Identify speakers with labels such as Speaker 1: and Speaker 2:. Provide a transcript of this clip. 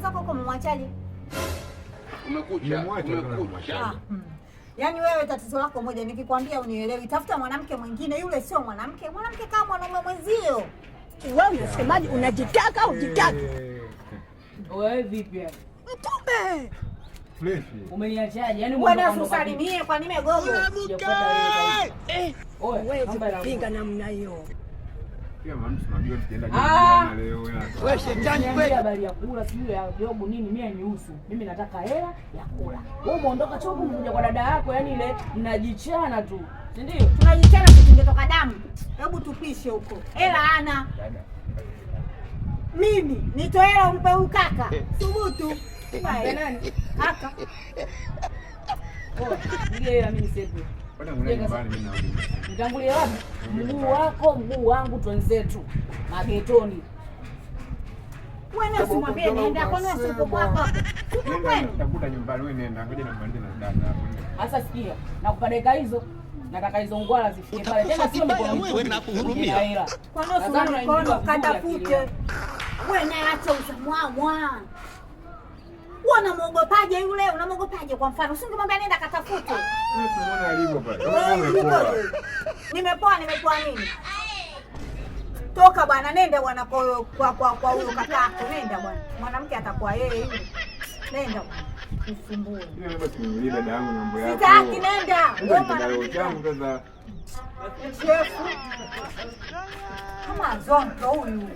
Speaker 1: mwenzako uko mwachaje?
Speaker 2: Umekucha.
Speaker 1: Yaani wewe tatizo lako moja, nikikwambia unielewi. Tafuta mwanamke mwingine, yule sio mwanamke. Mwanamke kama mwanaume mwenzio.
Speaker 3: Wewe unasemaje? Unajitaka au hujitaki?
Speaker 4: Wewe vipi yani?
Speaker 3: Mtume.
Speaker 2: Fresh.
Speaker 4: Umeniachaje? Yaani
Speaker 1: bwana usalimie kwa nini gogo?
Speaker 3: Wewe pinga namna hiyo.
Speaker 2: Pia mama tunajua tukienda jana leo
Speaker 4: ya. Wewe shetani kweli. Habari ya kula sio ya jobu nini mimi nihusu. Mimi nataka hela ya kula. Wewe umeondoka chobu mkuja kwa dada yako yani ile mnajichana tu. Si ndio?
Speaker 1: Tunajichana tukingetoka damu. Hebu tupishe huko. Hela ana. Mimi nitoe hela umpe huyu kaka. Thubutu. Hai nani? Kaka.
Speaker 4: Oh, nige mimi nisepe.
Speaker 2: Bwana mwana nyumbani mimi naona.
Speaker 4: Nitangulie wapi? Mguu wako, mguu wangu twenzetu. Magetoni.
Speaker 1: Wewe usimwambie nenda kwa nini usipo kwako?
Speaker 2: Nitakuta nyumbani wewe nenda. Ngoja nimalize na dada hapo.
Speaker 4: Sasa sikia, nakupa dakika hizo. Nataka hizo ngwala zifike pale. Tena sio mkono mtu.
Speaker 5: Wewe nakuhurumia.
Speaker 1: Kwa nini mkono katafute? Wewe naye acha usamwamwa. Unamwogopaje yule? Unamwogopaje kwa mfano? Usingemwambia nenda katafute.
Speaker 2: Unaona alivyo pale.
Speaker 1: Nimepoa nini? Toka bwana, nenda bwana kwa huyo kakako, nenda bwana. Mwanamke atakuwa yeye yule. Nenda bwana. Usumbue.
Speaker 2: Mimi basi ni dada yangu mambo yako.
Speaker 1: Sitaki, nenda.
Speaker 2: Ndio changu sasa.
Speaker 1: Chefu. Kama zonto huyu.